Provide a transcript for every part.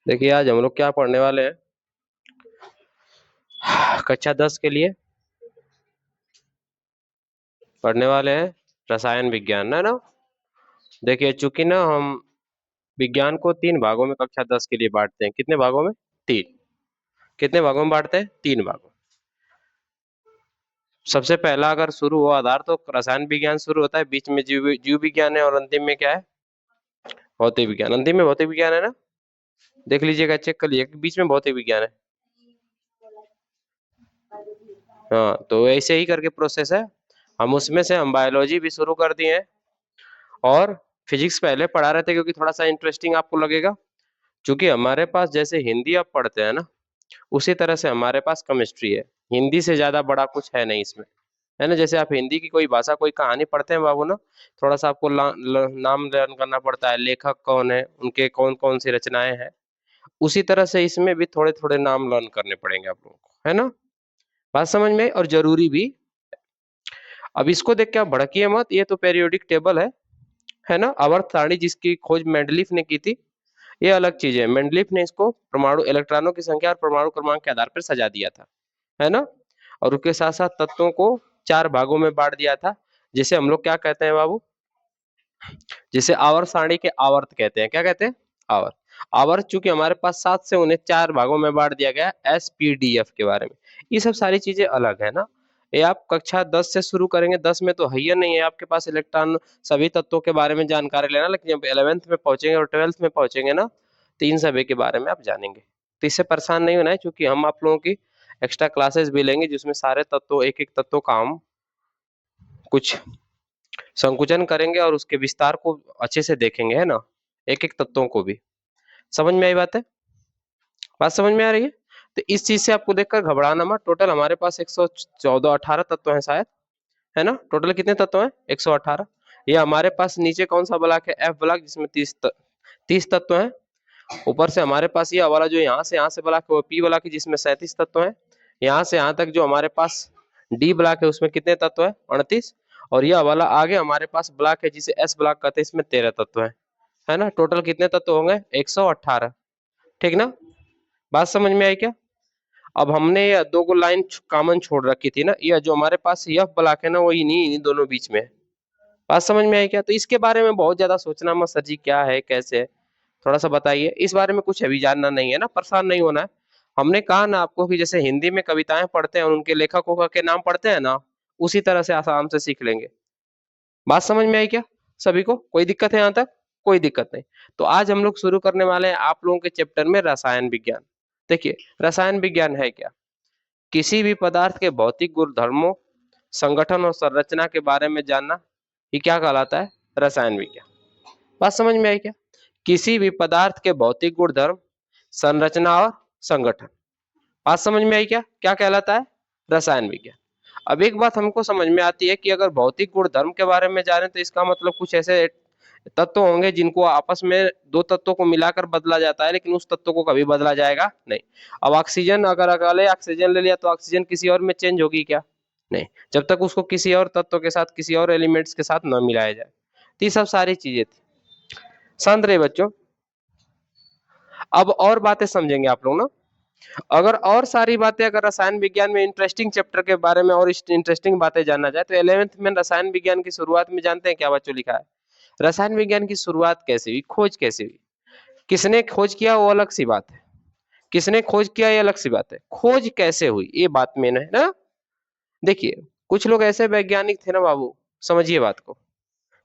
देखिए आज हम लोग क्या पढ़ने वाले हैं कक्षा 10 के लिए पढ़ने वाले हैं रसायन विज्ञान है ना। देखिए चूंकि ना हम विज्ञान को 3 भागों में कक्षा 10 के लिए बांटते हैं। कितने भागों में? 3। कितने भागों में बांटते हैं? 3 भागों। सबसे पहला अगर शुरू हो आधार तो रसायन विज्ञान शुरू होता है, बीच में जीव जीव विज्ञान है और अंतिम में क्या है? भौतिक विज्ञान। अंतिम में भौतिक विज्ञान है ना, देख लीजिएगा, चेक कर लीजिएगा, बीच में भौतिक विज्ञान है। हाँ, तो ऐसे ही करके प्रोसेस है। हम उसमें से हम बायोलॉजी भी शुरू कर दिए हैं और फिजिक्स पहले पढ़ा रहे थे क्योंकि थोड़ा सा इंटरेस्टिंग आपको लगेगा। क्योंकि हमारे पास जैसे हिंदी आप पढ़ते हैं ना, उसी तरह से हमारे पास केमिस्ट्री है। हिंदी से ज्यादा बड़ा कुछ है नहीं इसमें, है ना। जैसे आप हिंदी की कोई भाषा कोई कहानी पढ़ते हैं बाबू ना, थोड़ा सा आपको नाम लर्न करना पड़ता है, लेखक कौन है, उनके कौन कौन सी रचनाएं हैं। उसी तरह से इसमें भी थोड़े थोड़े नाम लर्न करने पड़ेंगे आप लोगों को, है ना। बात समझ में आई? और जरूरी भी। अब इसको देख के आप भड़किए मत, ये तो पेरियोडिक टेबल है ना। आवर्त सारणी जिसकी खोज मेंडलीफ ने की थी, ये अलग चीज है। मेंडलीफ ने इसको परमाणु इलेक्ट्रॉनों की संख्या और परमाणु क्रमांक के आधार पर सजा दिया था, है ना। और उसके साथ साथ तत्वों को 4 भागों में बांट दिया था, जिसे हम लोग क्या कहते हैं बाबू? जिसे आवर्त सारणी के आवर्त कहते हैं। क्या कहते हैं? आवर्त। आवर्त चूंकि हमारे पास 7 से उन्हें 4 भागों में बांट दिया गया। SPDF के बारे में ये सब सारी चीजें अलग है ना। ये आप कक्षा 10 से शुरू करेंगे, 10 में तो है ही नहीं है आपके पास इलेक्ट्रॉन सभी तत्वों के बारे में जानकारी लेना, लेकिन जब 11th में पहुंचेंगे और 12th में पहुंचेंगे ना, तो इन सभी के बारे में आप जानेंगे। तो इससे परेशान नहीं होना है, क्योंकि हम आप लोगों की एक्स्ट्रा क्लासेस भी लेंगे जिसमें सारे तत्वों, एक एक तत्वों का हम कुछ संकुचन करेंगे और उसके विस्तार को अच्छे से देखेंगे, है ना। एक एक तत्वों को भी। समझ में आई बात है? बात समझ में आ रही है? तो इस चीज से आपको देखकर घबराना मत। टोटल हमारे पास 114 18 तत्व हैं शायद, है ना। टोटल कितने तत्व हैं? 118। ये हमारे पास नीचे कौन सा ब्लॉक है? F ब्लॉक, जिसमें 30 तत्व हैं। ऊपर से हमारे पास ये वाला जो यहाँ से ब्लॉक है वो P ब्लॉक है, जिसमें 37 तत्व हैं। यहाँ से यहाँ तक जो हमारे पास D ब्लॉक है उसमें कितने तत्व है? 38। और यह वाला आगे हमारे पास ब्लॉक है जिसे S ब्लॉक कहते हैं, इसमें 13 तत्व है ना। टोटल कितने तत्व होंगे? 118। ठीक ना। बात समझ में आई क्या? अब हमने ये दो को लाइन कॉमन छोड़ रखी थी ना, ये जो हमारे पास F ब्लॉक है ना, वो इन्हीं दोनों बीच में है। बात समझ में आई क्या? तो इसके बारे में बहुत ज्यादा सोचना मत सर जी, क्या है कैसे है, थोड़ा सा बताइए। इस बारे में कुछ अभी जानना नहीं है ना, परेशान नहीं होना है। हमने कहा ना आपको कि जैसे हिंदी में कविताएं पढ़ते हैं और उनके लेखकों का के नाम पढ़ते हैं ना, उसी तरह से आसाम से सीख लेंगे। बात समझ में आई क्या सभी को? कोई दिक्कत है यहाँ तक? कोई दिक्कत नहीं। तो आज हम लोग शुरू करने वाले हैं आप लोगों के चैप्टर में रसायन विज्ञान। देखिए रसायन विज्ञान है क्या? किसी भी पदार्थ के भौतिक गुणधर्मों, संगठन और संरचना के बारे में जानना, ये क्या कहलाता है? रसायन विज्ञान। बात समझ में आई क्या? किसी भी पदार्थ के भौतिक गुणधर्म, संरचना और संगठन। बात समझ में आई क्या? क्या कहलाता है? रसायन विज्ञान। अब एक बात हमको समझ में आती है कि अगर भौतिक गुण धर्म के बारे में जाने तो इसका मतलब कुछ ऐसे तत्व होंगे जिनको आपस में दो तत्वों को मिलाकर बदला जाता है, लेकिन उस तत्व को कभी बदला जाएगा नहीं। अब ऑक्सीजन अगर अकेले ऑक्सीजन ले लिया तो ऑक्सीजन किसी और में चेंज होगी क्या? नहीं, जब तक उसको किसी और तत्व के साथ, किसी और एलिमेंट्स के साथ न मिलाया जाए। तो ये सब सारी चीजें थी। शांत रहे बच्चों। अब और बातें समझेंगे आप लोग ना। अगर और सारी बातें, अगर रसायन विज्ञान में इंटरेस्टिंग चैप्टर के बारे में और इंटरेस्टिंग बातें जानना चाहे तो 11th में रसायन विज्ञान की शुरुआत में जानते हैं क्या बच्चों लिखा है? रसायन विज्ञान की शुरुआत कैसे हुई, खोज कैसे हुई, किसने खोज किया वो अलग सी बात है, किसने खोज किया ये अलग सी बात है, खोज कैसे हुई ये बात मेन है ना। देखिए कुछ लोग ऐसे वैज्ञानिक थे ना बाबू, समझिए बात को।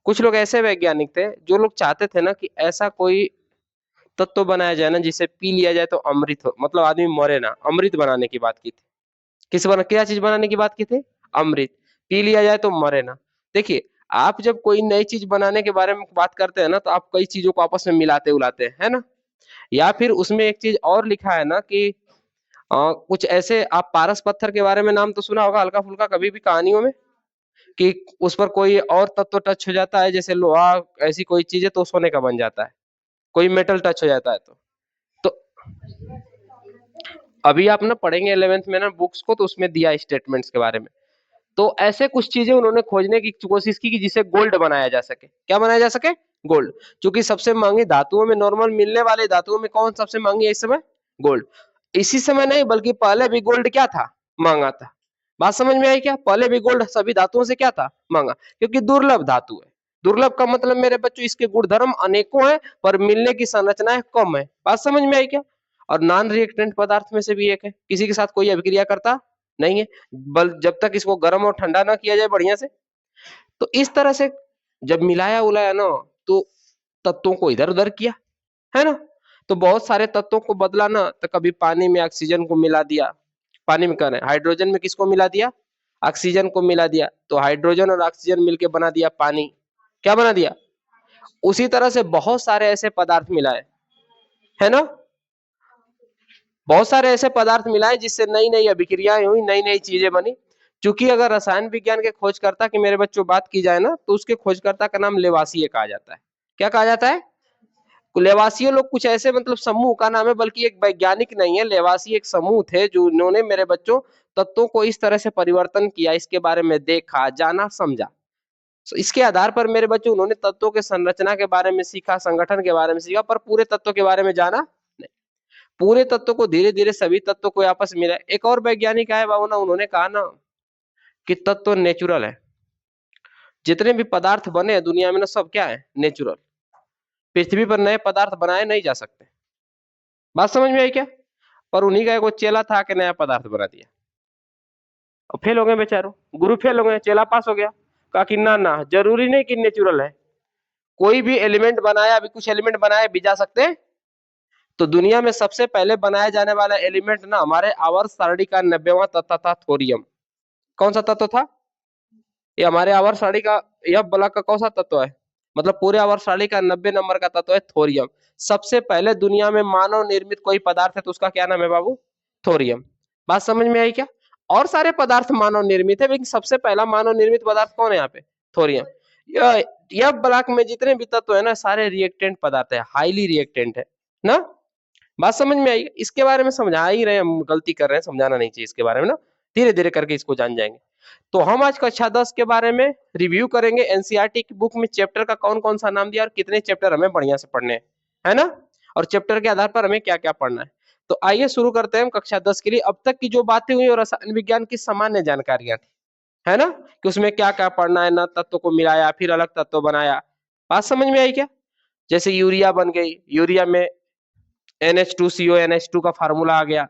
कुछ लोग ऐसे वैज्ञानिक थे जो लोग चाहते थे ना कि ऐसा कोई तत्व बनाया जाए ना जिसे पी लिया जाए तो अमृत हो, मतलब आदमी मरे ना, अमृत बनाने की बात की थी। क्या चीज बनाने की बात की थी? अमृत। पी लिया जाए तो मरे ना। देखिए आप जब कोई नई चीज बनाने के बारे में बात करते हैं ना, तो आप कई चीजों को आपस में मिलाते उलाते हैं, है ना। या फिर उसमें एक चीज और लिखा है ना कि कुछ ऐसे, आप पारस पत्थर के बारे में नाम तो सुना होगा हल्का फुल्का कभी भी कहानियों में, कि उस पर कोई और तत्व टच हो जाता है, जैसे लोहा, ऐसी कोई चीज है तो सोने का बन जाता है, कोई मेटल टच हो जाता है तो अभी आप ना पढ़ेंगे 11th में ना बुक्स को, तो उसमें दिया स्टेटमेंट्स के बारे में। तो ऐसे कुछ चीजें उन्होंने खोजने की कोशिश की कि जिसे गोल्ड बनाया जा सके। क्या बनाया जा सके? गोल्ड। क्योंकि सबसे महंगी धातुओं में, नॉर्मल मिलने वाली धातुओं में कौन सबसे महंगी है इस समय? गोल्ड। इसी समय नहीं बल्कि पहले भी गोल्ड क्या था? महंगा था। बात समझ में आई क्या? पहले भी गोल्ड सभी धातुओं से क्या था? महंगा, क्योंकि दुर्लभ धातु है। दुर्लभ का मतलब मेरे बच्चों इसके गुणधर्म अनेकों हैं पर मिलने की संरचनाएं कम है। बात समझ में आई क्या? और नॉन रिएक्टेंट पदार्थ में से भी एक है, किसी के साथ कोई अभिक्रिया करता नहीं है, बल जब तक इसको गर्म और ठंडा ना किया जाए बढ़िया से। तो इस तरह से जब मिलाया उलाया ना, तो तत्वों को इधर उधर किया, है ना? तो बहुत सारे तत्वों को बदला ना, तो कभी पानी में ऑक्सीजन को मिला दिया, पानी में कह रहे हैं हाइड्रोजन में किसको मिला दिया? ऑक्सीजन को मिला दिया, तो हाइड्रोजन और ऑक्सीजन मिलके बना दिया पानी। क्या बना दिया? उसी तरह से बहुत सारे ऐसे पदार्थ मिलाए, है ना? बहुत सारे ऐसे पदार्थ मिलाए जिससे नई नई अभिक्रियाएं हुई, नई नई चीजें बनी। क्योंकि अगर रसायन विज्ञान के खोजकर्ता की मेरे बच्चों बात की जाए ना, तो उसके खोजकर्ता का नाम लेवासिए कहा जाता है। क्या कहा जाता है? लेवासियो लोग कुछ ऐसे मतलब समूह का नाम है, बल्कि एक वैज्ञानिक नहीं है। लेवासी एक समूह थे जो उन्होंने मेरे बच्चों तत्वों को इस तरह से परिवर्तन किया, इसके बारे में देखा, जाना, समझा। तो इसके आधार पर मेरे बच्चों उन्होंने तत्वों के संरचना के बारे में सीखा, संगठन के बारे में सीखा, पर पूरे तत्वों के बारे में जाना नहीं। पूरे तत्वों को धीरे धीरे सभी तत्वों को आपस में मिला। एक और वैज्ञानिक आए बाबू ना, उन्होंने कहा ना कि तत्व नेचुरल है। जितने भी पदार्थ बने हैं दुनिया में ना, सब क्या है? नेचुरल। पृथ्वी पर नए पदार्थ बनाए नहीं जा सकते। बात समझ में आई क्या? पर उन्हीं का एक चेला था कि नया पदार्थ बना दिया और फेल हो गए बेचारो। गुरु फेल हो गए, चेला पास हो गया। कहा कि ना ना, जरूरी नहीं कि नेचुरल है, कोई भी एलिमेंट बनाया, अभी कुछ एलिमेंट बनाए भी जा सकते हैं। तो दुनिया में सबसे पहले बनाया जाने वाला एलिमेंट ना हमारे आवर्त सारणी का 90वां तत्व था, थोरियम। कौन सा तत्व था? ये हमारे आवर्त सारणी का, यह ब्लॉक का कौन सा तत्व है? मतलब पूरे आवर्त सारणी का 90 नंबर का तत्व है थोरियम। सबसे पहले दुनिया में मानव निर्मित कोई पदार्थ है तो उसका क्या नाम है बाबू? थोरियम। बात समझ में आई क्या? और सारे पदार्थ मानव निर्मित है, लेकिन सबसे पहला मानव निर्मित पदार्थ कौन है यहाँ पे? थोरियम। यह ब्लॉक में जितने भी तत्व है ना, सारे रिएक्टेंट पदार्थ है, हाईली रिएक्टेंट है ना। बात समझ में आई? इसके बारे में समझा ही रहे, हम गलती कर रहे हैं, समझाना नहीं चाहिए इसके बारे में ना, धीरे धीरे करके इसको जान जाएंगे। तो हम आज कक्षा 10 के बारे में रिव्यू करेंगे। एनसीईआरटी की बुक में चैप्टर का कौन कौन सा नाम दिया और कितने चैप्टर हमें बढ़िया से पढ़ने हैं, है ना? और चैप्टर के आधार पर हमें क्या क्या पढ़ना है। तो आइए शुरू करते हैं हम कक्षा 10 के लिए। अब तक की जो बातें हुई और रसायन विज्ञान की सामान्य जानकारियां थी, है ना, कि उसमें क्या क्या पढ़ना है, ना तत्व को मिलाया फिर अलग तत्व बनाया। बात समझ में आई क्या? जैसे यूरिया बन गई, यूरिया में NH2CO NH2 का फार्मूला आ गया,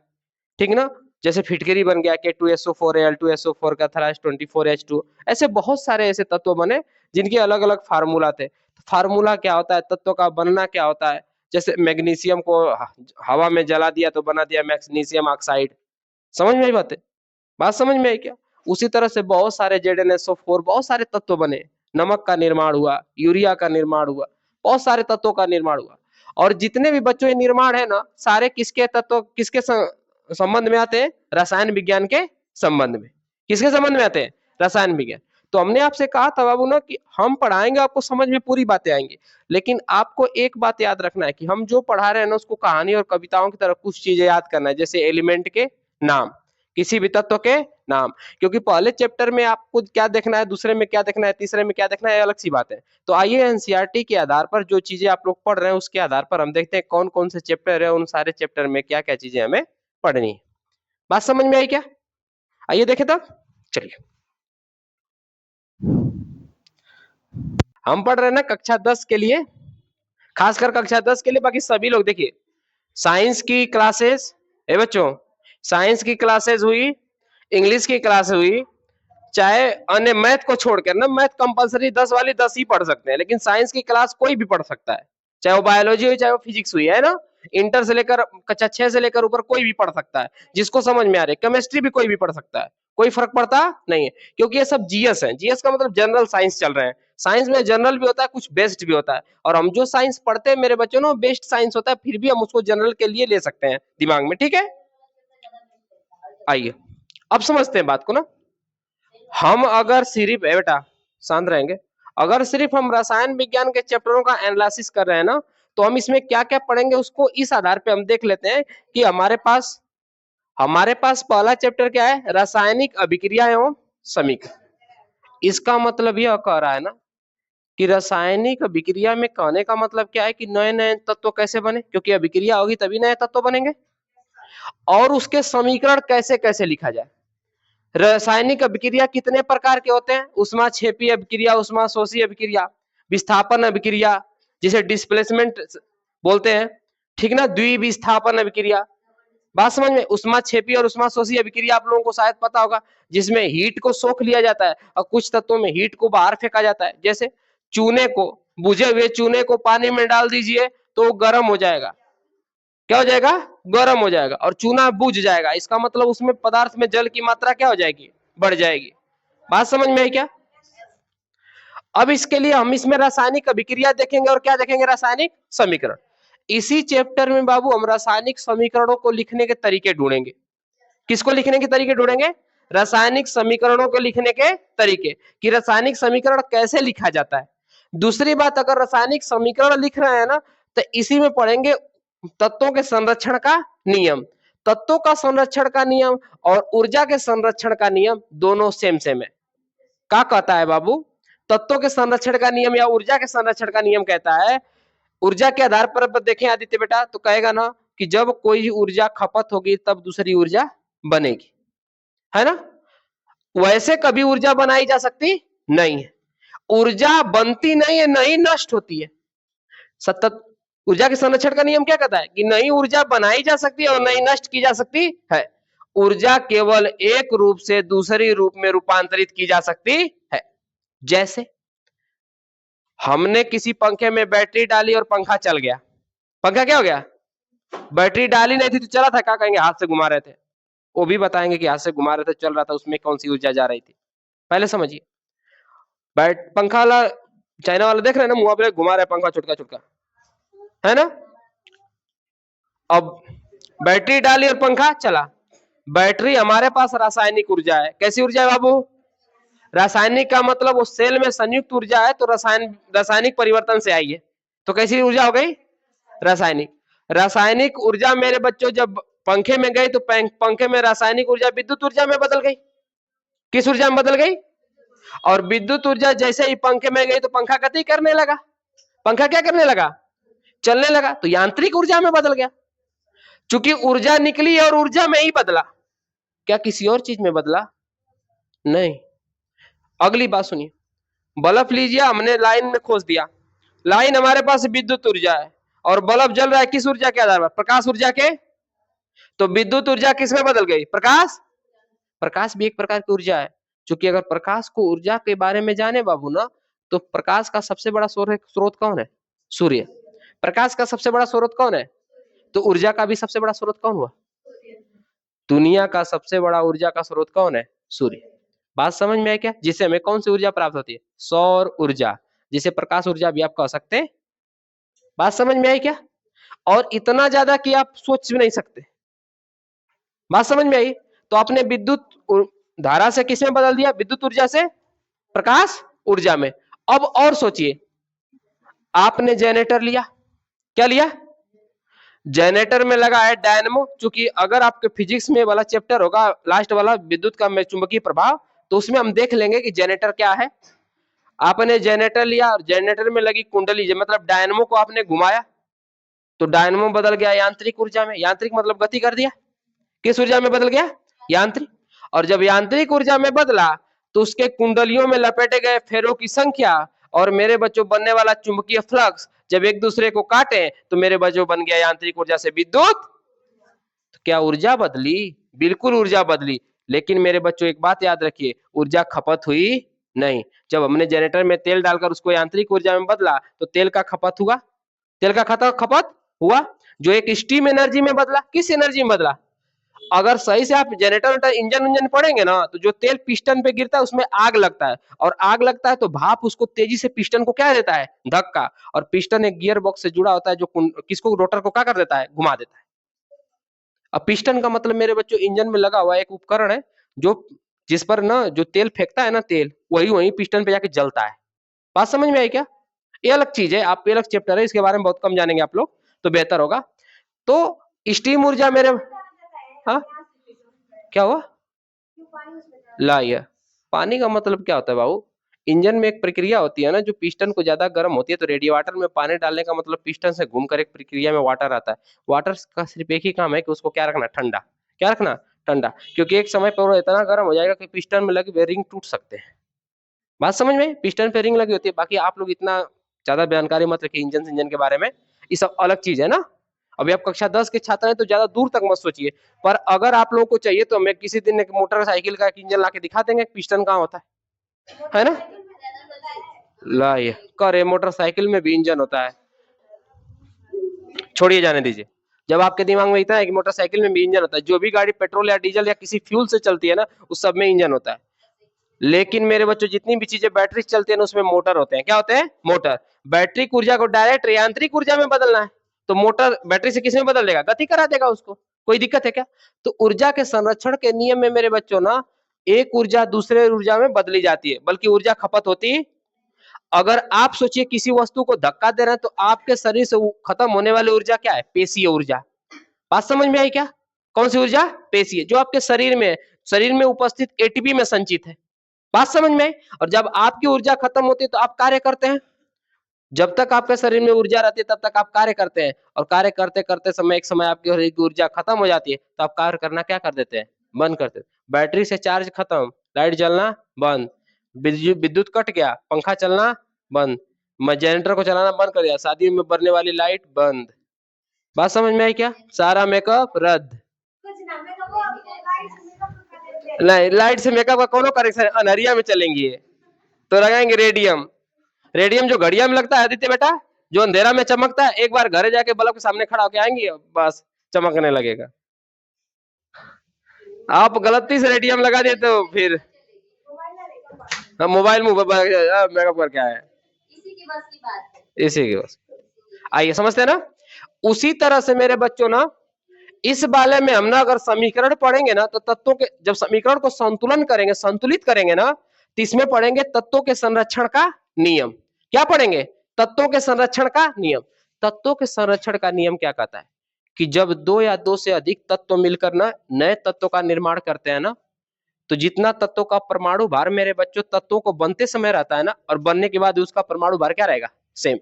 ठीक ना? जैसे फिटकरी बन गया K2SO4 Al2SO4 का था 24H2। ऐसे बहुत सारे ऐसे तत्व बने जिनके अलग अलग फार्मूला थे। फार्मूला क्या होता है, तत्व का बनना क्या होता है? जैसे मैग्नीशियम को हवा में जला दिया तो बना दिया मैग्नीशियम ऑक्साइड। समझ में आई बात है? बात समझ में आई क्या? उसी तरह से बहुत सारे ZnSO4, बहुत सारे तत्व बने। नमक का निर्माण हुआ, यूरिया का निर्माण हुआ, बहुत सारे तत्वों का निर्माण हुआ। और जितने भी बच्चों ये निर्माण है ना, सारे किसके तत्व, किसके संबंध में आते हैं? रसायन विज्ञान के संबंध में। किसके संबंध में आते हैं? रसायन विज्ञान। तो हमने आपसे कहा था बाबू ना कि हम पढ़ाएंगे, आपको समझ में पूरी बातें आएंगी, लेकिन आपको एक बात याद रखना है कि हम जो पढ़ा रहे हैं ना, उसको कहानी और कविताओं की तरह कुछ चीजें याद करना है। जैसे एलिमेंट के नाम, किसी भी तत्व के नाम। क्योंकि पहले चैप्टर में आपको क्या देखना है, दूसरे में क्या देखना है, तीसरे में क्या देखना है, अलग सी बात है। तो आइए एनसीईआरटी के आधार पर जो चीजें आप लोग पढ़ रहे हैं उसके आधार पर हम देखते हैं कौन कौन से चैप्टर है, उन सारे चैप्टर में क्या क्या चीजें हमें पढ़नी है। बात समझ में आई क्या? आइए देखें तब। चलिए, हम पढ़ रहे हैं ना कक्षा 10 के लिए, खासकर कक्षा 10 के लिए। बाकी सभी लोग देखिए, साइंस की क्लासेस, ए बच्चों, साइंस की क्लासेस हुई, इंग्लिश की क्लास हुई, चाहे अन्य मैथ को छोड़कर ना, मैथ कंपलसरी 10 वाली 10 ही पढ़ सकते हैं, लेकिन साइंस की क्लास कोई भी पढ़ सकता है, चाहे वो बायोलॉजी हुई चाहे वो फिजिक्स हुई, है ना। इंटर से लेकर कक्षा 6 से लेकर ऊपर कोई भी पढ़ सकता है, जिसको समझ में आ रही है। केमिस्ट्री भी कोई भी पढ़ सकता है, कोई फर्क पड़ता नहीं है, क्योंकि ये सब जीएस है। जीएस का मतलब जनरल साइंस चल रहे हैं। साइंस में जनरल भी होता है, कुछ बेस्ट भी होता है, और हम जो साइंस पढ़ते हैं मेरे बच्चों ना, बेस्ट साइंस होता है, फिर भी हम उसको जनरल के लिए ले सकते हैं दिमाग में, ठीक है। आइए अब समझते हैं बात को ना। हम अगर सिर्फ बेटा शांत रहेंगे, अगर सिर्फ हम रसायन विज्ञान के चैप्टरों का एनालिसिस कर रहे हैं ना, तो हम इसमें क्या क्या पढ़ेंगे उसको इस आधार पे हम देख लेते हैं कि हमारे पास पहला चैप्टर क्या है? रासायनिक अभिक्रिया एवं समीकरण। इसका मतलब यह कह रहा है ना कि रासायनिक अभिक्रिया में कहने का मतलब क्या है कि नए नए तत्व कैसे बने, क्योंकि अभिक्रिया होगी तभी नए तत्व बनेंगे, और उसके समीकरण कैसे कैसे लिखा जाए। रासायनिक अभिक्रिया कितने प्रकार के होते हैं? ऊष्माक्षेपी अभिक्रिया, ऊष्माशोषी अभिक्रिया, विस्थापन अभिक्रिया जिसे डिस्प्लेसमेंट बोलते हैं, ठीक ना, द्विविस्थापन अभिक्रिया। बात समझ में? ऊष्माक्षेपी और ऊष्माशोषी अभिक्रिया आप लोगों को शायद पता होगा, जिसमें हीट को सोख लिया जाता है और कुछ तत्वों में हीट को बाहर फेंका जाता है। जैसे चूने को, बुझे हुए चूने को पानी में डाल दीजिए तो गर्म हो जाएगा। क्या हो जाएगा? गर्म हो जाएगा, और चूना बुझ जाएगा। इसका मतलब उसमें पदार्थ में जल की मात्रा क्या हो जाएगी? बढ़ जाएगी। बात समझ में आई क्या? अब इसके लिए हम इसमें रासायनिक अभिक्रिया देखेंगे और क्या देखेंगे? रासायनिक समीकरण। इसी चैप्टर में बाबू हम रासायनिक समीकरणों को लिखने के तरीके ढूंढेंगे। किसको लिखने के तरीके ढूंढेंगे? रासायनिक समीकरणों को लिखने के तरीके, कि रासायनिक समीकरण कैसे लिखा जाता है। दूसरी बात, अगर रासायनिक समीकरण लिख रहे हैं ना, तो इसी में पढ़ेंगे तत्वों के संरक्षण का नियम। तत्वों का संरक्षण का नियम और ऊर्जा के संरक्षण का नियम दोनों सेम सेम है। क्या कहता है बाबू? तत्वों के संरक्षण का नियम या ऊर्जा के संरक्षण का नियम कहता है, ऊर्जा के आधार पर देखें आदित्य बेटा, तो कहेगा ना कि जब कोई ऊर्जा खपत होगी तब दूसरी ऊर्जा बनेगी, है ना। वैसे कभी ऊर्जा बनाई जा सकती नहीं है। ऊर्जा बनती नहीं है, नहीं नष्ट होती है। सतत ऊर्जा के संरक्षण का नियम क्या कहता है कि नई ऊर्जा बनाई जा सकती है और नई नष्ट की जा सकती है। ऊर्जा केवल एक रूप से दूसरी रूप में रूपांतरित की जा सकती है। जैसे हमने किसी पंखे में बैटरी डाली और पंखा चल गया। पंखा क्या हो गया? बैटरी डाली नहीं थी तो चला था, क्या कहेंगे? हाथ से घुमा रहे थे। वो भी बताएंगे कि हाथ से घुमा रहे थे, चल रहा था, उसमें कौन सी ऊर्जा जा रही थी। पहले समझिए, बैट पंखा वाला, चाइना वाला देख रहे हैं ना, मुंह पे घुमा रहे पंखा, छुटका छुटका, है ना। अब बैटरी डाली और पंखा चला। बैटरी हमारे पास रासायनिक ऊर्जा है। कैसी ऊर्जा है बाबू? रासायनिक का मतलब उस सेल में संयुक्त ऊर्जा है, तो रासायनिक परिवर्तन से आई है। तो कैसी ऊर्जा हो गई? रासायनिक। रासायनिक ऊर्जा मेरे बच्चों जब पंखे में गई तो पंखे में रासायनिक ऊर्जा विद्युत ऊर्जा में बदल गई। किस ऊर्जा में बदल गई? और विद्युत ऊर्जा जैसे ही पंखे में गई तो पंखा गति करने लगा। पंखा क्या करने लगा? चलने लगा। तो यांत्रिक ऊर्जा में बदल गया। चूंकि ऊर्जा निकली और ऊर्जा में ही बदला, क्या किसी और चीज में बदला? नहीं। अगली बात सुनिए, बल्ब लीजिए, हमने लाइन में खोस दिया। लाइन हमारे पास विद्युत ऊर्जा है और बल्ब जल रहा है किस ऊर्जा के आधार पर? प्रकाश ऊर्जा के। तो विद्युत ऊर्जा किसमें बदल गई? प्रकाश। प्रकाश भी एक प्रकार की ऊर्जा है। क्योंकि अगर प्रकाश को ऊर्जा के बारे में जाने बाबू ना, तो प्रकाश का सबसे बड़ा स्रोत कौन है? सूर्य। प्रकाश का सबसे बड़ा स्रोत कौन है? तो ऊर्जा का भी सबसे बड़ा स्रोत कौन हुआ? दुनिया का सबसे बड़ा ऊर्जा का स्रोत कौन है? सूर्य। बात समझ में आई क्या? जिससे हमें कौन सी ऊर्जा प्राप्त होती है? सौर ऊर्जा, जिसे प्रकाश ऊर्जा भी आप कह सकते हैं। बात समझ में आई क्या? और इतना ज्यादा कि आप सोच भी नहीं सकते। बात समझ में आई? तो आपने विद्युत धारा से किसमें बदल दिया? विद्युत ऊर्जा से प्रकाश ऊर्जा में। अब और सोचिए, आपने जनरेटर लिया। क्या लिया? जनरेटर में लगा है डायनेमो। चूंकि अगर आपके फिजिक्स में वाला चैप्टर होगा लास्ट वाला, विद्युत का चुंबकीय प्रभाव, तो उसमें हम देख लेंगे कि जनरेटर क्या है। आपने जनरेटर लिया और जनरेटर में लगी कुंडली, मतलब डायनेमो को आपने घुमाया तो डायनेमो बदल गया यांत्रिक ऊर्जा में। यांत्रिक मतलब गति कर दिया। किस ऊर्जा में बदल गया? यांत्रिक। और जब यांत्रिक ऊर्जा में बदला तो उसके कुंडलियों में लपेटे गए फेरों की संख्या और मेरे बच्चों बनने वाला चुंबकीय फ्लक्स जब एक दूसरे को काटे तो मेरे बच्चों बन गया यांत्रिक ऊर्जा से विद्युत। तो क्या ऊर्जा बदली? बिल्कुल ऊर्जा बदली। लेकिन मेरे बच्चों एक बात याद रखिए, ऊर्जा खपत हुई नहीं। जब हमने जनरेटर में तेल डालकर उसको यांत्रिक ऊर्जा में बदला तो तेल का खपत हुआ? तेल का खपत हुआ। जो एक स्टीम एनर्जी में बदला, किस एनर्जी में बदला? अगर सही से आप जनरेटर इंजन पढ़ेंगे ना, तो जो तेल पिस्टन पे गिरता है उसमें आग लगता है, और आग लगता है तो भाप उसको तेजी से पिस्टन को क्या देता है? धक्का। और पिस्टन एक गियर बॉक्स से जुड़ा होता है जो किसको, रोटर को क्या कर देता है? घुमा देता है। अब पिस्टन का मतलब मेरे बच्चों इंजन में लगा हुआ एक उपकरण है जो, जिस पर ना जो तेल फेंकता है ना, तेल वही वही पिस्टन पे जाके जलता है। बात समझ में आई क्या? ये अलग चीज है, आप अलग चैप्टर है, इसके बारे में बहुत कम जानेंगे आप लोग, तो बेहतर होगा। तो स्टीम ऊर्जा मेरे, हाँ क्या हुआ? लाइए, पानी का मतलब क्या होता है बाबू? इंजन में एक प्रक्रिया होती है ना, जो पिस्टन को ज्यादा गर्म होती है तो रेडिएटर में पानी डालने का मतलब पिस्टन से घूमकर एक प्रक्रिया में वाटर आता है। वाटर का सिर्फ एक ही काम है कि उसको क्या रखना, ठंडा। क्या रखना, ठंडा। क्योंकि एक समय पर वो इतना गर्म हो जाएगा कि पिस्टन में लगे बेरिंग टूट सकते हैं। बात समझ में? पिस्टन पे रिंग लगी होती है। बाकी आप लोग इतना ज्यादा जानकारी मत रखिए इंजन इंजन के बारे में, ये सब अलग चीज है ना। अभी आप कक्षा 10 के छात्र हैं तो ज्यादा दूर तक मत सोचिए। पर अगर आप लोगों को चाहिए तो मैं किसी दिन एक मोटरसाइकिल का एक इंजन ला के दिखा देंगे, पिस्टन कहाँ होता है ना। ला ये करे, मोटरसाइकिल में भी इंजन होता है। छोड़िए, जाने दीजिए। जब आपके दिमाग में इतना है कि मोटरसाइकिल में भी इंजन होता है, जो भी गाड़ी पेट्रोल या डीजल या किसी फ्यूल से चलती है ना, उस सब में इंजन होता है। लेकिन मेरे बच्चों, जितनी भी चीजें बैटरी से चलती है ना, उसमें मोटर होते हैं। क्या होते हैं? मोटर। बैटरी की ऊर्जा को डायरेक्ट यांत्रिक ऊर्जा में बदलना है, तो मोटर बैटरी से किस में बदल देगा? गति करा देगा उसको। कोई दिक्कत है क्या? तो ऊर्जा के संरक्षण के नियम में मेरे बच्चों ना, एक ऊर्जा दूसरे ऊर्जा में बदली जाती है, बल्कि ऊर्जा खपत होती। अगर आप सोचिए किसी वस्तु को धक्का दे रहे हैं तो आपके शरीर से खत्म होने वाली ऊर्जा क्या है? पेशीय ऊर्जा। बात समझ में आई क्या? कौन सी ऊर्जा? पेशीय, जो आपके शरीर में, शरीर में उपस्थित एटीपी में संचित है। बात समझ में आई? और जब आपकी ऊर्जा खत्म होती है तो आप कार्य करते हैं। जब तक आपके शरीर में ऊर्जा रहती है तब तक आप कार्य करते हैं, और कार्य करते करते समय एक समय आपकी शरीर की ऊर्जा खत्म हो जाती है तो आप कार्य करना क्या कर देते हैं? बंद कर देते हैं। बैटरी से चार्ज खत्म, लाइट जलना बंद, विद्युत कट गया, पंखा चलना बंद, मैं जनरेटर को चलाना बंद कर दिया, शादी में बरने वाली लाइट बंद। बात समझ में आई क्या? सारा मेकअप रद्द। नहीं, लाइट से मेकअप का कौन करेक्शन? अनहरिया में चलेंगी ये तो लगाएंगे रेडियम। रेडियम जो घड़िया में लगता है आदित्य बेटा, जो अंधेरा में चमकता है, एक बार घरे जाके बल्ब के सामने खड़ा होके आएंगी, बस चमकने लगेगा। आप गलती से रेडियम लगा दिए तो फिर मोबाइल मेकअप कर क्या है? इसी की बस। आइए, समझते हैं ना। उसी तरह से मेरे बच्चों ना, इस वाले में हम ना अगर समीकरण पढ़ेंगे ना, तो तत्वों के, जब समीकरण को संतुलन करेंगे, संतुलित करेंगे ना, तो इसमें पढ़ेंगे तत्वों के संरक्षण का नियम। क्या पढ़ेंगे? तत्वों के संरक्षण का नियम। तत्वों के संरक्षण का नियम क्या कहता है कि जब दो या दो से अधिक तत्व मिलकर ना नए तत्वों का निर्माण करते हैं ना, तो जितना तत्वों का परमाणु भार मेरे बच्चों तत्वों को बनते समय रहता है ना, और बनने के बाद उसका परमाणु भार क्या रहेगा? सेम।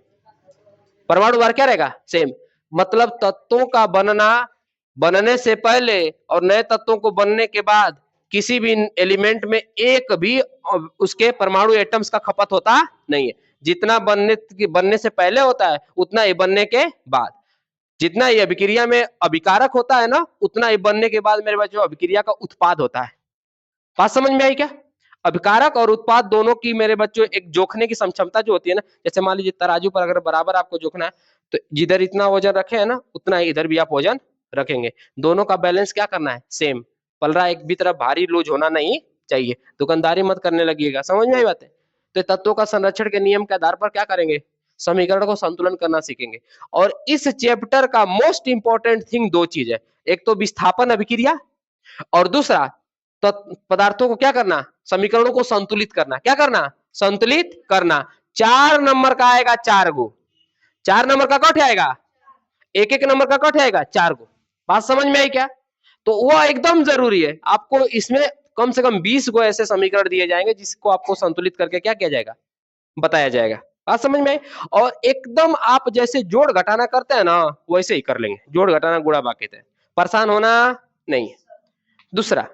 परमाणु भार क्या रहेगा? सेम। मतलब तत्वों का बनना, बनने से पहले और नए तत्वों को बनने के बाद किसी भी एलिमेंट में एक भी उसके परमाणु एटम्स का खपत होता नहीं है। जितना बनने से पहले होता है उतना ही बनने के बाद, जितना ही अभिक्रिया में अभिकारक होता है ना, उतना ही बनने के बाद मेरे बच्चों अभिक्रिया का उत्पाद होता है। बात समझ में आई क्या? अभिकारक और उत्पाद दोनों की मेरे बच्चों एक जोखने की क्षमता जो होती है ना, जैसे मान लीजिए तराजू पर अगर बराबर आपको जोखना है, तो जिधर इतना वजन रखे है ना, उतना ही इधर भी आप वजन रखेंगे। दोनों का बैलेंस क्या करना है? सेम। पलड़ा एक भी तरफ भारी लूज होना नहीं चाहिए। दुकानदारी मत करने लगिएगा। समझ में आई बात है? तो तत्वों का संरक्षण के नियम के आधार पर क्या करेंगे? समीकरण को संतुलन करना सीखेंगे। और इस चैप्टर का मोस्ट इंपॉर्टेंट थिंग दो चीज है, एक तो विस्थापन अभिक्रिया, और दूसरा तो पदार्थों को क्या करना? समीकरणों को संतुलित करना। क्या करना? संतुलित करना। 4 नंबर का आएगा 4 गो। 4 नंबर का कट आएगा, एक एक नंबर का कट आएगा 4 गो। बात समझ में आई क्या? तो वो एकदम जरूरी है। आपको इसमें कम से कम 20 गो ऐसे समीकरण दिए जाएंगे जिसको आपको संतुलित करके क्या किया जाएगा? बताया जाएगा। बात समझ में आई? और एकदम आप जैसे जोड़ घटाना करते हैं ना, वैसे ही कर लेंगे। जोड़ घटाना गुणा बाकी थे, परेशान होना नहीं। दूसरा,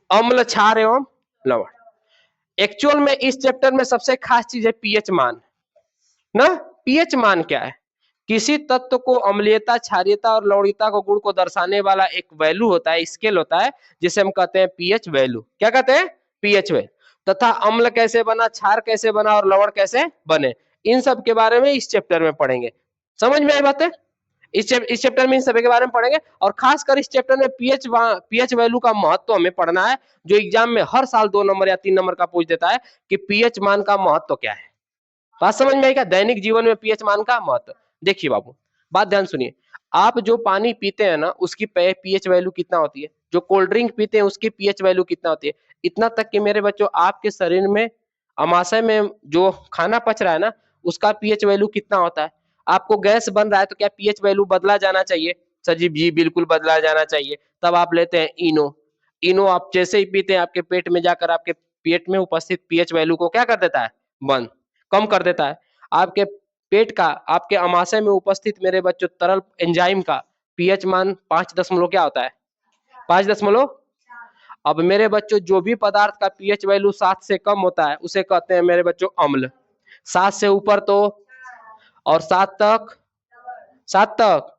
अम्ल, क्षार एवं लवण। एक्चुअल में इस चैप्टर में सबसे खास चीज है पीएच मान ना। पीएच मान क्या है? किसी तत्व को अम्लीयता, क्षारीयता और लवणीयता को गुण को दर्शाने वाला एक वैल्यू होता है, स्केल होता है, जिसे हम कहते हैं पीएच वैल्यू। क्या कहते हैं? PH value. तथा अम्ल कैसे बना, क्षार कैसे बना और लवण कैसे बने, इन सब के बारे में इस चैप्टर में पढ़ेंगे। समझ में आई बातें? इस चैप्टर में इन सभी के बारे में पढ़ेंगे। और खासकर इस चैप्टर में पीएच वैल्यू का महत्व हमें पढ़ना है, जो एग्जाम में हर साल 2 नंबर या 3 नंबर का पूछ देता है कि पीएच मान का महत्व क्या है। बात समझ में आई क्या? दैनिक जीवन में पीएच मान का महत्व। देखिए बाबू, बात ध्यान सुनिए। आप जो पानी पीते हैं ना, उसकी पीएच वैल्यू कितना होती है? जो कोल्ड ड्रिंक पीते हैं उसकी पीएच वैल्यू कितना होती है? इतना तक कि मेरे बच्चों आपके शरीर में अमाशय में जो खाना पच रहा है ना, उसका पीएच वैल्यू कितना होता है? आपको गैस बन रहा है तो क्या पीएच वैल्यू बदला जाना चाहिए? सजीव जी बिल्कुल बदला जाना चाहिए। तब आप लेते हैं इनो। इनो आप जैसे ही पीते हैं आपके पेट में जाकर आपके पेट में उपस्थित पीएच वैल्यू को क्या कर देता है, वन, कम कर देता है। आपके पेट का, आपके अमाशय में उपस्थित मेरे बच्चों तरल एंजाइम का पीएच मान 5 दशमलव क्या होता है, 5 दशमलव। अब मेरे बच्चों जो भी पदार्थ का पीएच वैल्यू 7 से कम होता है उसे कहते हैं मेरे बच्चों अम्ल, 7 से ऊपर तो, और 7 तक, 7 तक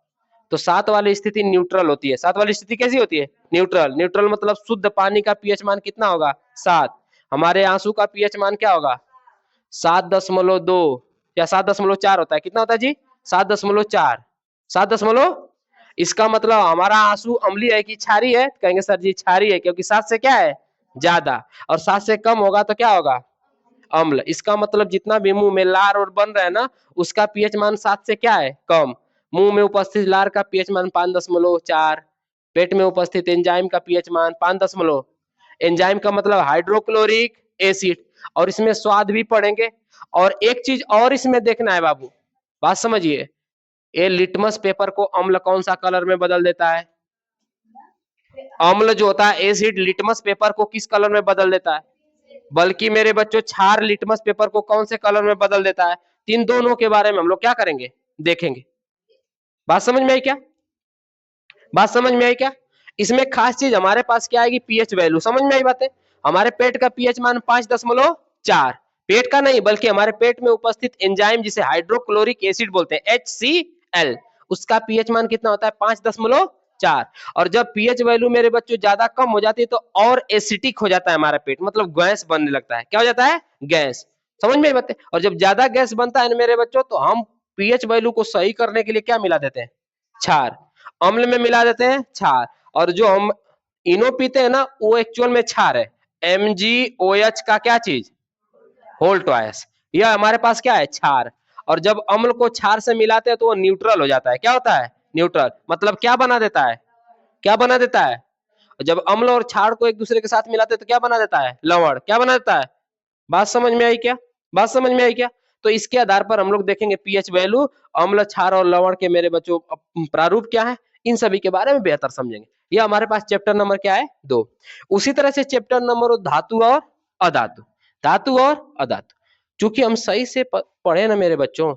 तो 7 वाली स्थिति न्यूट्रल होती है। 7 वाली स्थिति कैसी होती है, न्यूट्रल। न्यूट्रल मतलब शुद्ध पानी का पीएच मान कितना होगा, 7। हमारे आंसू का पीएच मान क्या होगा, 7.2 या 7.4 होता है, कितना होता है जी, 7.4, 7. इसका मतलब हमारा आंसू अम्लीय है कि क्षारीय है, कहेंगे सर जी क्षारीय है, क्योंकि 7 से क्या है ज्यादा, और 7 से कम होगा तो क्या होगा, अम्ल। इसका मतलब जितना भी मुंह में लार और बन रहा है ना, उसका पीएच मान 7 से क्या है कम। मुंह में उपस्थित लार का पीएच मान 5.4, पेट में उपस्थित एंजाइम का पीएच मान 5. एंजाइम का मतलब हाइड्रोक्लोरिक एसिड, और इसमें स्वाद भी पढ़ेंगे। और एक चीज और इसमें देखना है बाबू, बात समझिए, ये लिटमस पेपर को अम्ल कौन सा कलर में बदल देता है, अम्ल जो होता है एसिड लिटमस पेपर को किस कलर में बदल देता है, बल्कि मेरे बच्चों क्षार लिटमस पेपर को कौन से कलर में बदल देता है। इन दोनों के बारे में हम लोग क्या करेंगे, देखेंगे। बात समझ में आई क्या, बात समझ में आई क्या। इसमें खास चीज हमारे पास क्या आएगी, पीएच वैल्यू, समझ में आई बातें। हमारे पेट का पीएच मान 5.4, पेट का नहीं बल्कि हमारे पेट में उपस्थित एंजाइम जिसे हाइड्रोक्लोरिक एसिड बोलते हैं HCl, उसका पीएच मान कितना होता है 5.4। और जब पीएच वैल्यू मेरे बच्चों ज्यादा कम हो जाती है तो और एसिटिक हो जाता है हमारा पेट, मतलब गैस बनने लगता है, क्या हो जाता है, गैस। समझ में आई बातें। और जब ज्यादा गैस बनता है मेरे बच्चों तो हम पीएच वैल्यू को सही करने के लिए क्या मिला देते हैं, क्षार, अम्ल में मिला देते हैं क्षार। और जो हम इनो पीते हैं ना वो एक्चुअल में क्षार है, MgOH का क्या चीज, होल ट्वाइस, यह हमारे पास क्या है क्षार। और जब अम्ल को क्षार से मिलाते हैं तो वो न्यूट्रल हो जाता है, क्या होता है न्यूट्रल, मतलब क्या बना देता है, क्या बना देता है। जब अम्ल और क्षार को एक दूसरे के साथ मिलाते हैं तो क्या बना देता है, लवण, क्या बना देता है। बात समझ में आई क्या, बात समझ में आई क्या। तो इसके आधार पर हम लोग देखेंगे पीएच वैल्यू, अम्ल, क्षार और लवण के मेरे बच्चों प्रारूप क्या है, इन सभी के बारे में बेहतर समझेंगे। यह हमारे पास चैप्टर नंबर क्या है 2। उसी तरह से चैप्टर नंबर धातु और अधातु, धातु और अधातु। चूंकि हम सही से पढ़े ना मेरे बच्चों,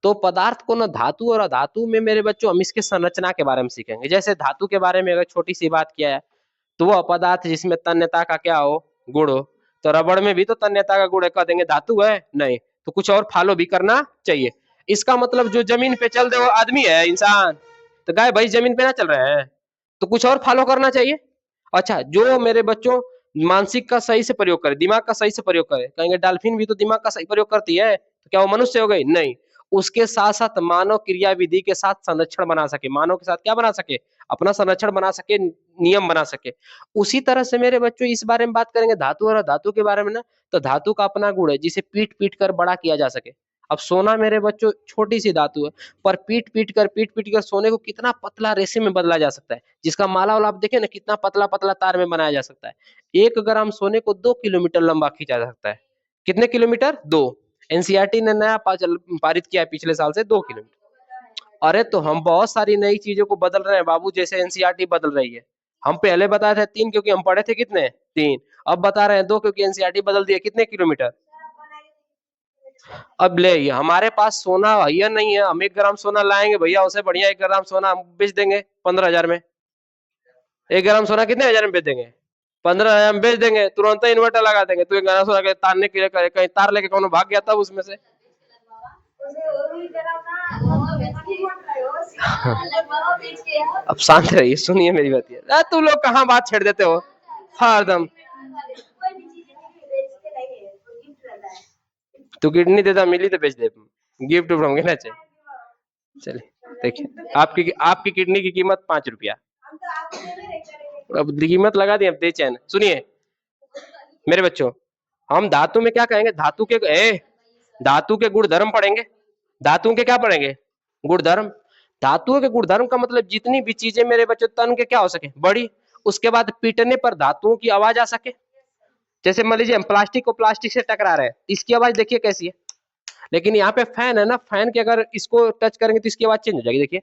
तो पदार्थ को ना धातु और अधातु में मेरे बच्चों हम इसके संरचना के बारे में सीखेंगे। जैसे धातु के बारे में अगर छोटी सी बात किया है तो वो पदार्थ जिसमें तन्यता का क्या हो, गुण हो। तो रबड़ में भी तो तन्यता का गुण है, कह देंगे धातु है, नहीं तो कुछ और फॉलो भी करना चाहिए। इसका मतलब जो जमीन पे चल रहे वो आदमी है, इंसान, तो गाय भाई जमीन पे ना चल रहे हैं तो कुछ और फॉलो करना चाहिए। अच्छा, जो मेरे बच्चों मानसिक का सही से प्रयोग करे, दिमाग का सही से प्रयोग करे, कहेंगे डॉल्फिन भी तो दिमाग का सही प्रयोग करती है, तो क्या वो मनुष्य हो गई, नहीं। उसके साथ साथ मानव क्रिया विधि के साथ संरक्षण बना सके, मानव के साथ क्या बना सके, अपना संरक्षण बना सके, नियम बना सके। उसी तरह से मेरे बच्चों इस बारे में बात करेंगे धातु और धातु के बारे में ना, तो धातु का अपना गुण है जिसे पीट पीट कर बड़ा किया जा सके। अब सोना मेरे बच्चों छोटी सी धातु है, पर पीट पीट कर सोने को कितना पतला रेशे में बदला जा सकता है, जिसका माला वाला आप देखें ना कितना पतला पतला तार में बनाया जा सकता है। 1 ग्राम सोने को 2 किलोमीटर लंबा खींचा जा सकता है, कितने किलोमीटर, 2। एनसीईआरटी ने नया पारित किया है पिछले साल से 2 किलोमीटर। अरे तो हम बहुत सारी नई चीजों को बदल रहे हैं बाबू, जैसे एनसीईआरटी बदल रही है। हम पहले बताए थे 3 क्योंकि हम पढ़े थे कितने, 3। अब बता रहे हैं 2 क्योंकि एनसीईआरटी बदल दिया, कितने किलोमीटर। अब ले ये हमारे पास सोना भैया नहीं है, हम 1 ग्राम सोना लाएंगे भैया, उसे बढ़िया 1 ग्राम सोना हम बेच देंगे 15,000 में। 1 ग्राम सोना कितने हजार में बेच देंगे, 15,000 में बेच देंगे, तुरंत ही इन्वर्टर लगा देंगे। तो 1 ग्राम सोना के तारने के लिए कहीं तार लेके कौन भाग गया तब उसमें से। अब शांत रहिए, सुनिए मेरी बात। तुम लोग कहाँ बात छेड़ देते हो हरदम। तू किडनी देता मिली तो बेच दे, गिफ्ट फ्रॉम कहना चाहिए। चलिए देखिए, आपकी किडनी की कीमत 5 रुपया, अब कीमत लगा दी, अब दे चैन। सुनिए मेरे बच्चों, हम धातु में क्या कहेंगे, धातु के गुण धर्म पढ़ेंगे। धातु के क्या पढ़ेंगे, गुण धर्म। धातुओं के गुण धर्म का मतलब जितनी भी चीजें मेरे बच्चों तन के क्या हो सके, बड़ी, उसके बाद पीटने पर धातुओं की आवाज आ सके। जैसे मान लीजिए हम प्लास्टिक को प्लास्टिक से टकरा रहे हैं, इसकी आवाज देखिए कैसी है। लेकिन यहाँ पे फैन है ना, फैन के अगर इसको टच करेंगे तो इसकी आवाज चेंज हो जाएगी, देखिए।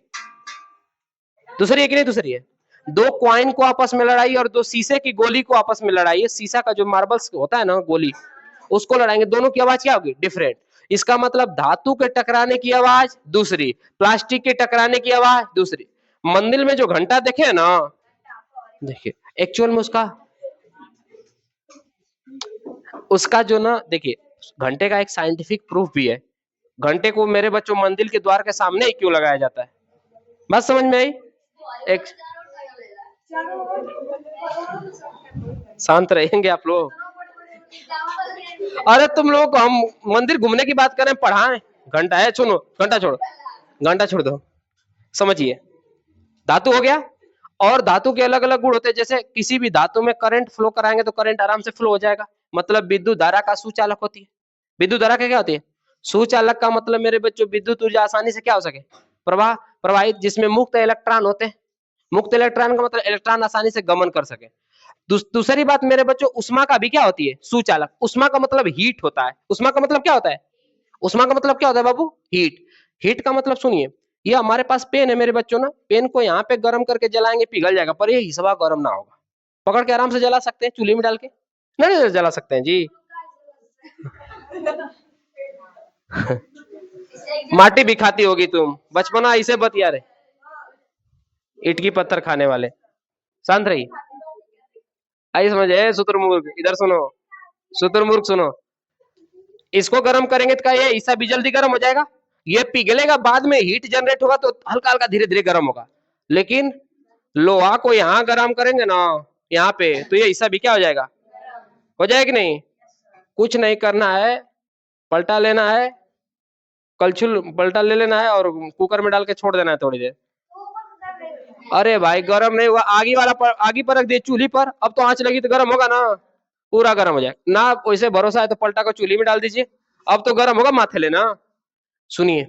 दूसरी है कि नहीं, दूसरी है। दो क्वाइन को आपस में लड़ाई और दो शीशे की गोली को आपस में लड़ाई है, शीशा का जो मार्बल्स होता है ना गोली, उसको लड़ाएंगे, दोनों की आवाज क्या होगी? डिफरेंट। इसका मतलब धातु के टकराने की आवाज दूसरी, प्लास्टिक के टकराने की आवाज दूसरी। मंदिर में जो घंटा देखे ना, देखिए एक्चुअल में उसका जो ना, देखिए घंटे का एक साइंटिफिक प्रूफ भी है। घंटे को मेरे बच्चों मंदिर के द्वार के सामने ही क्यों लगाया जाता है? बात समझ में आई? एक शांत रहेंगे आप लोग? अरे तुम लोग को हम मंदिर घूमने की बात करें, पढ़ाएं? घंटा है, सुनो, घंटा छोड़ो, घंटा छोड़ दो। समझिए, धातु हो गया, और धातु के अलग अलग गुण होते हैं। जैसे किसी भी धातु में करंट फ्लो कराएंगे तो करंट आराम से फ्लो हो जाएगा, मतलब विद्युत धारा का सुचालक होती है। विद्युत धारा क्या होती है? सुचालक का मतलब मेरे बच्चों विद्युत ऊर्जा आसानी से क्या हो सके? प्रवाह प्रवाहित, जिसमें मुक्त इलेक्ट्रॉन होते हैं। मुक्त इलेक्ट्रॉन का मतलब इलेक्ट्रॉन आसानी से गमन कर सके। दूसरी बात मेरे बच्चों, उष्मा का भी क्या होती है? सुचालक। उष्मा का मतलब हीट होता है। उष्मा का मतलब क्या होता है? उष्मा का मतलब क्या होता है बाबू? हीट। हीट का मतलब सुनिए, ये हमारे पास पेन है मेरे बच्चों ना, पेन को यहाँ पे गर्म करके जलाएंगे पिघल जाएगा, पर ये हिसवा गर्म ना होगा। पकड़ के आराम से जला सकते हैं चूल्हे में डाल के, नहीं जला सकते हैं जी। माटी भी खाती होगी तुम, बचपना इसे बतिया रहे, ईट की पत्थर खाने वाले। शांत रही, आई समझे? शुतुरमुर्ग इधर सुनो, शुतुरमुर्ग सुनो, इसको गर्म करेंगे तो क्या ये ईसा भी जल्दी गर्म हो जाएगा? ये पिघलेगा, बाद में हीट जनरेट होगा तो हल्का हल्का धीरे धीरे गर्म होगा। लेकिन लोहा को यहाँ गर्म करेंगे ना, यहाँ पे, तो ये ईसा भी क्या हो जाएगा? हो जाएगा कि नहीं? कुछ नहीं करना है, पलटा लेना है, कलछुल पलटा ले लेना है और कुकर में डाल के छोड़ देना है थोड़ी देर। अरे भाई गर्म नहीं हुआ, आगी वाला आगी पर रख दिए चूल्ही पर, अब तो आंच लगी तो गर्म होगा ना, पूरा गर्म हो जाए ना। वैसे भरोसा है तो पलटा को चूल्ही में डाल दीजिए, अब तो गर्म होगा माथे लेना। सुनिए,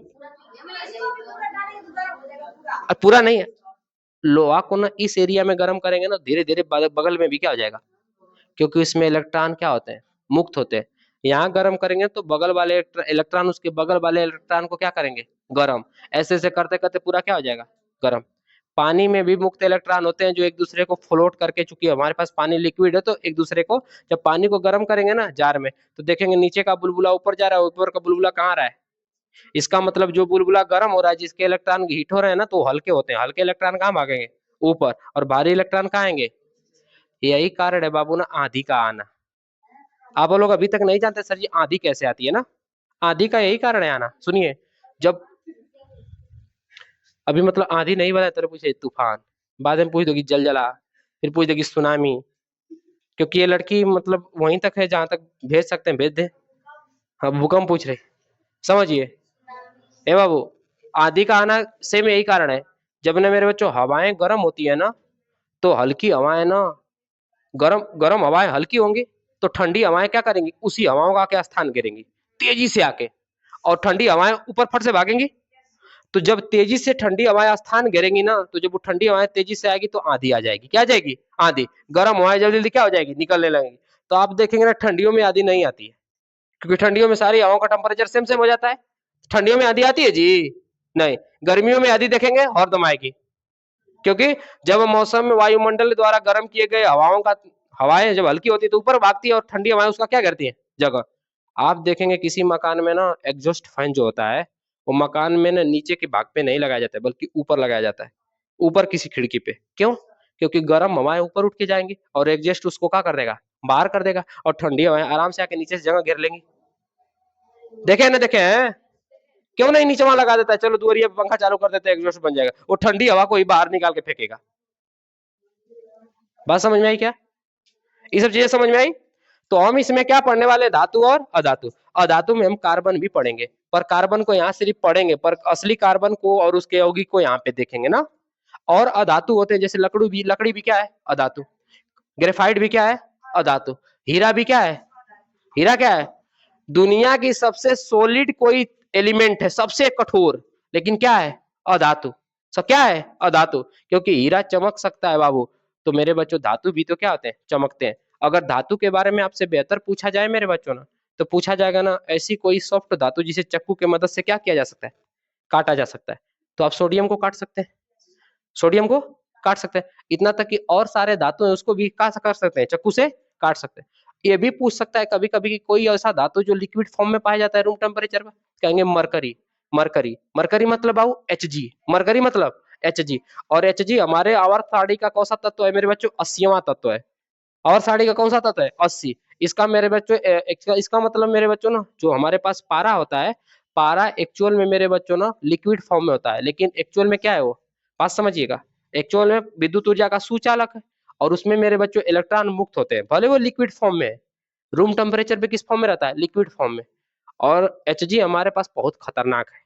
पूरा नहीं है, लोहा को ना इस एरिया में गर्म करेंगे ना, धीरे धीरे बगल में भी क्या हो जाएगा, क्योंकि इसमें इलेक्ट्रॉन क्या होते हैं? मुक्त होते हैं। यहाँ गर्म करेंगे तो बगल वाले इलेक्ट्रॉन उसके बगल वाले इलेक्ट्रॉन को क्या करेंगे? गर्म। ऐसे ऐसे करते करते पूरा क्या हो जाएगा? गर्म। पानी में भी मुक्त इलेक्ट्रॉन होते हैं जो एक दूसरे को फ्लोट करके, चूंकि हमारे पास पानी लिक्विड है तो एक दूसरे को, जब पानी को गर्म करेंगे ना जार में, तो देखेंगे नीचे का बुलबुला ऊपर जा रहा है, ऊपर का बुलबुला कहाँ आ रहा है? इसका मतलब जो बुलबुला गर्म हो रहा है, जिसके इलेक्ट्रॉन हीट हो रहे हैं ना, तो हल्के होते हैं, हल्के इलेक्ट्रॉन कहाँ भागेंगे? ऊपर, और भारी इलेक्ट्रॉन कहाँ आएंगे? यही कारण है बाबू ना आंधी का आना। आप लोग अभी तक नहीं जानते सर जी आंधी कैसे आती है ना, आंधी का यही कारण है आना। सुनिए, जब अभी मतलब आंधी नहीं बताया तेरे, पूछे तूफान, बाद में पूछ दोगी जलजला, फिर पूछ दोगी सुनामी, क्योंकि ये लड़की मतलब वहीं तक है जहां तक भेज सकते हैं भेज दे। हाँ भूकंप पूछ रहे, समझिए ए बाबू, आंधी का आना सेम यही कारण है। जब ना मेरे बच्चों हवाएं गर्म होती है ना, तो हल्की हवाएं ना, गर्म गर्म हवाएं हल्की होंगी, तो ठंडी हवाएं क्या करेंगी? उसी हवाओं का क्या स्थान घेरेंगी? तेजी से आके, और ठंडी हवाएं ऊपर फट से भागेंगी। तो जब तेजी से ठंडी हवाएं स्थान घेरेंगी ना, तो जब वो ठंडी हवाएं तेजी से आएगी तो आंधी आ जाएगी। क्या आ जाएगी? आंधी। गर्म हवाएं जल्दी जल्दी क्या हो जाएगी? निकलने लगेंगी। तो आप देखेंगे ना ठंडियों में आंधी नहीं आती है, क्योंकि ठंडियों में सारी हवाओं का टेम्परेचर सेम सेम हो जाता है। ठंडियों में आंधी आती है जी? नहीं। गर्मियों में आंधी देखेंगे हरदम आएगी, क्योंकि जब मौसम में वायुमंडल द्वारा गर्म किए गए हवाओं का, हवाएं जब हल्की होती है तो ऊपर भागती है, और ठंडी हवाएं उसका क्या करती है? जगह। आप देखेंगे किसी मकान में ना एग्जॉस्ट फैन जो होता है, वो मकान में ना नीचे के भाग पे नहीं लगाया जाता है, बल्कि ऊपर लगाया जाता है, ऊपर किसी खिड़की पे। क्यों? क्योंकि गर्म हवाएं ऊपर उठ के जाएंगी और एग्जॉस्ट उसको क्या कर देगा? बाहर कर देगा, और ठंडी हवाएं आराम से आके नीचे से जगह घेर लेंगी। देखे ना देखे हैं? क्यों नहीं नीचे वहां लगा देता है, चलो दूरिया पंखा चालू कर देते हैं, एग्जॉस्ट बन जाएगा, वो ठंडी हवा को ही बाहर निकाल के फेंकेगा। बात समझ में आई क्या? ये सब चीजें समझ में आई? तो हम इसमें क्या पढ़ने वाले? धातु और अधातु। अधातु में हम कार्बन भी पढ़ेंगे, पर कार्बन को यहाँ सिर्फ पढ़ेंगे, पर असली कार्बन को और उसके यौगिक को यहाँ पे देखेंगे ना। और अधातु होते हैं, जैसे लकड़ी भी क्या है? अधातु। ग्रेफाइट भी क्या है? अधातु। हीरा भी क्या है? हीरा क्या है? दुनिया की सबसे सॉलिड कोई एलिमेंट है, सबसे कठोर, लेकिन क्या है? अधातु। सब क्या है? अधातु। क्योंकि हीरा चमक सकता है बाबू, तो मेरे बच्चों धातु भी तो क्या होते हैं? चमकते हैं। अगर धातु के बारे में आपसे बेहतर पूछा जाए मेरे बच्चों ना, तो पूछा जाएगा ना ऐसी कोई सॉफ्ट धातु जिसे चक्कू की मदद से क्या किया जा सकता है? काटा जा सकता है। तो आप सोडियम को काट सकते हैं, सोडियम को काट सकते हैं। इतना तक कि और सारे धातु हैं उसको भी क्या कर सकते हैं, चाकू से काट सकते हैं। ये भी पूछ सकता है कभी कभी कि कोई ऐसा धातु जो लिक्विड फॉर्म में पाया जाता है रूम टेम्परेचर पर, कहेंगे मरकरी। मरकरी, मरकरी मतलब आओ Hg, मरकरी मतलब Hg। और Hg हमारे आवर्त सारणी का कौन सा तत्व है मेरे बच्चों, 80वां तत्व है। आवर्त सारणी का कौन सा तत्व है, 80। इसका मेरे बच्चों इसका मतलब मेरे बच्चों ना, जो हमारे पास पारा होता है, पारा एक्चुअल में मेरे बच्चों ना लिक्विड फॉर्म में होता है, लेकिन एक्चुअल में क्या है वो, बात समझिएगा। एक्चुअल में विद्युत ऊर्जा का सुचालक है, और उसमें मेरे बच्चों इलेक्ट्रॉन मुक्त होते हैं, भले वो लिक्विड फॉर्म में है। रूम टेम्परेचर पे किस फॉर्म में रहता है, लिक्विड फॉर्म में। और Hg हमारे पास बहुत खतरनाक है।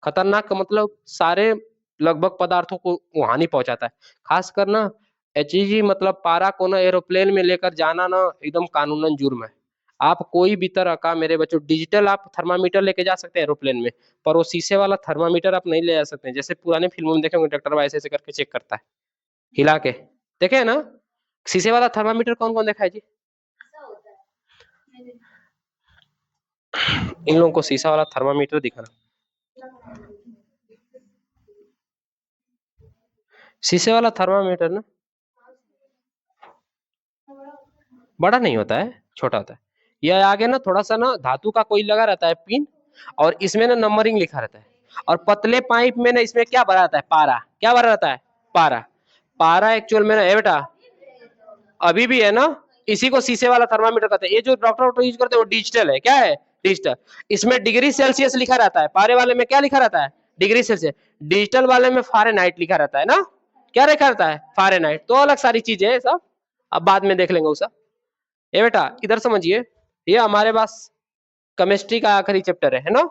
खतरनाक का मतलब सारे लगभग पदार्थों को वो हानि पहुंचाता है। खासकर ना Hg मतलब पारा को ना एरोप्लेन में लेकर जाना ना एकदम कानूनन जुर्म है। आप कोई भी तरह का मेरे बच्चों डिजिटल आप थर्मामीटर लेके जा सकते हैं एरोप्लेन में, पर वो शीशे वाला थर्मामीटर आप नहीं ले जा सकते हैं। जैसे पुराने फिल्मों में देखे होंगे डॉक्टर ऐसे ऐसे करके चेक करता है हिला के, देखे है ना। शीशे वाला थर्मामीटर कौन कौन देखा है जी, इन लोगों को शीशा वाला थर्मामीटर दिखाना। शीशे वाला थर्मामीटर ना बड़ा नहीं होता है, छोटा होता है। यह आगे ना थोड़ा सा ना धातु का कोई लगा रहता है पिन, और इसमें ना नंबरिंग लिखा रहता है। और पतले पाइप में ना इसमें क्या भरा रहता है, पारा। क्या भरा रहता है, पारा। पारा एक्चुअल में ना है बेटा, अभी भी है ना, इसी को शीशे वाला थर्मामीटर कहते हैं। ये जो डॉक्टर यूज करते हैं वो डिजिटल है, क्या है, डिजिटल। इसमें डिग्री सेल्सियस लिखा रहता है, पारे वाले में क्या लिखा रहता है, डिग्री सेल्सियस। डिजिटल वाले में फ़ारेनहाइट लिखा रहता है ना, क्या लिखा रहता है, फ़ारेनहाइट। तो अलग सारी चीजें हैं सब, अब बाद में देख लेंगे वो सब। ये बेटा इधर समझिए, ये हमारे पास केमिस्ट्री का आखिरी चैप्टर है ना,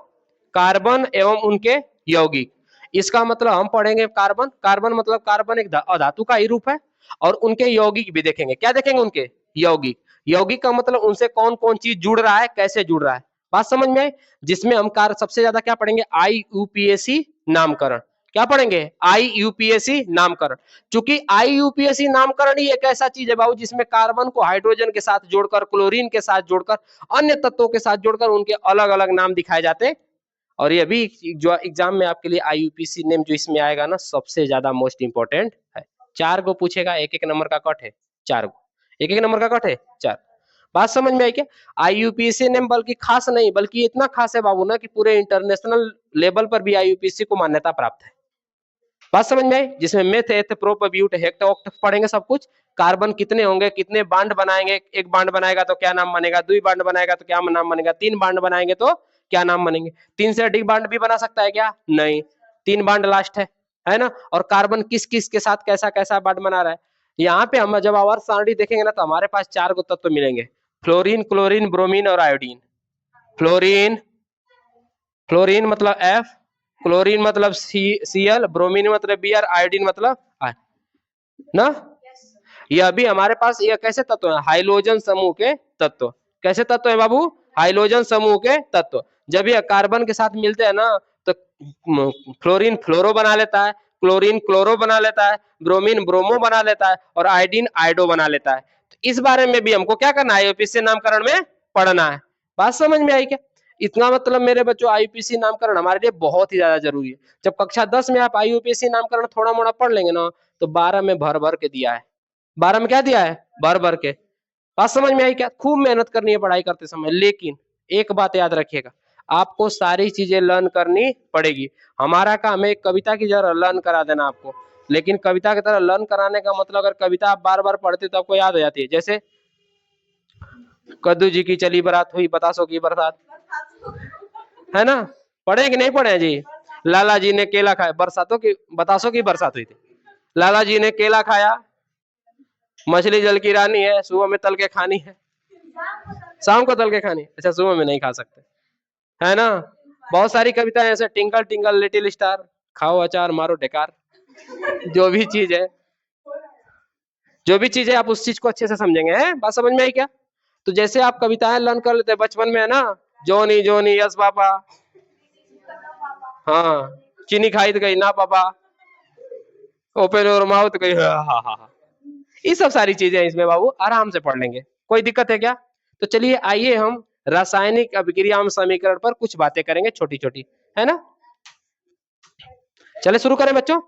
कार्बन एवं उनके यौगिक। इसका मतलब हम पढ़ेंगे कार्बन। कार्बन मतलब कार्बन एक अधातु का ही रूप है, और उनके यौगिक भी देखेंगे। क्या देखेंगे, उनके यौगिक। यौगिक का मतलब उनसे कौन कौन चीज जुड़ रहा है, कैसे जुड़ रहा है, बात समझ में आई। जिसमें हम सबसे ज्यादा क्या पढ़ेंगे, IUPAC नामकरण। क्या पढ़ेंगे, IUPAC नामकरण। चूंकि IUPAC नामकरण ही एक ऐसा चीज है बाबू जिसमें कार्बन को हाइड्रोजन के साथ जोड़कर, क्लोरीन के साथ जोड़कर, अन्य तत्वों के साथ जोड़कर उनके अलग अलग नाम दिखाए जाते हैं। और ये भी जो एग्जाम में आपके लिए IUPAC नेम जो इसमें आएगा ना, सबसे ज्यादा मोस्ट इंपॉर्टेंट है। 4 गो पूछेगा, एक एक नंबर का कट है, 4 गो, एक एक नंबर का कट है 4। बात समझ में आई क्या। IUPAC नेम बल्कि खास नहीं, बल्कि इतना खास है बाबू ना कि पूरे इंटरनेशनल लेवल पर भी IUPAC को मान्यता प्राप्त है। बात समझ में आई। जिसमें मेथ, एथ, प्रोप, ब्यूट, हेक्ट, ऑक्ट पढ़ेंगे सब कुछ। कार्बन कितने होंगे, कितने बांड बनाएंगे, एक बांड बनाएगा तो क्या नाम बनेगा, 2 बांड बनाएगा तो क्या नाम बनेगा, 3 बांड बनाएंगे तो क्या नाम बनेंगे। 3 से अधिक बांड भी बना सकता है क्या, नहीं, 3 बांड लास्ट है ना। और कार्बन किस किस के साथ कैसा कैसा बांड बना रहा है। यहाँ पे हम जब आवर्त सारणी देखेंगे ना, तो हमारे पास 4 गो तत्व मिलेंगे, फ्लोरीन, क्लोरीन, ब्रोमीन और आयोडीन। फ्लोरीन, फ्लोरीन मतलब F, क्लोरीन मतलब Cl, ब्रोमीन मतलब Br, आयोडीन मतलब I ना। यह भी हमारे पास ये कैसे तत्व है, हाइड्रोजन समूह के तत्व। कैसे तत्व है बाबू, हाइड्रोजन समूह के तत्व। जब ये कार्बन के साथ मिलते हैं ना, तो फ्लोरीन फ्लोरो बना लेता है, क्लोरीन क्लोरो बना लेता है, ब्रोमीन ब्रोमो बना लेता है, और आयोडीन आयोडो बना लेता है। तो इस बारे में भी हमको क्या करना है, IUPAC नामकरण में पढ़ना है। बात समझ में आई क्या। इतना मतलब मेरे बच्चों IUPAC नामकरण हमारे लिए बहुत ही ज्यादा जरूरी है। जब कक्षा 10 में आप IUPAC नामकरण थोड़ा मोड़ा पढ़ लेंगे ना, तो 12 में भर भर के दिया है। 12 में क्या दिया है, भर भर के। बात समझ में आई क्या। खूब मेहनत करनी है पढ़ाई करते समय, लेकिन एक बात याद रखिएगा, आपको सारी चीजें लर्न करनी पड़ेगी। हमारा काम है कविता की जगह लर्न करा देना आपको, लेकिन कविता की तरह लर्न कराने का मतलब, अगर कविता आप बार बार पढ़ते तो आपको याद हो जाती है। जैसे कद्दू जी की चली बारात हुई बतासों की बरसात, है ना, पढ़े कि नहीं पढ़े जी। लाला जी ने केला खाया, बरसातों की बतासों की बरसात हुई थी। लाला जी ने केला खाया, मछली जल की रानी है, सुबह में तल के खानी है, शाम को तल के खानी। अच्छा सुबह में नहीं खा सकते, है ना। बहुत सारी कविताएं ऐसे, टिंकल टिंकल लिटिल स्टार, खाओ अचार मारो ढेकार। जो भी चीज है, जो भी चीज है आप उस चीज को अच्छे से समझेंगे, है बात समझ में आई क्या। तो जैसे आप कविताएं लर्न कर लेते हैं बचपन में, है ना, जोनी जोनी यस पापा, हाँ, चीनी खाई तो गई ना पापा, ओपन और माउथ गई, हाँ हाँ हाँ। ये सब सारी चीजें इसमें बाबू आराम से पढ़ लेंगे, कोई दिक्कत है क्या। तो चलिए आइए हम रासायनिक अभिक्रिया समीकरण पर कुछ बातें करेंगे छोटी छोटी, है ना। चले शुरू करें बच्चों।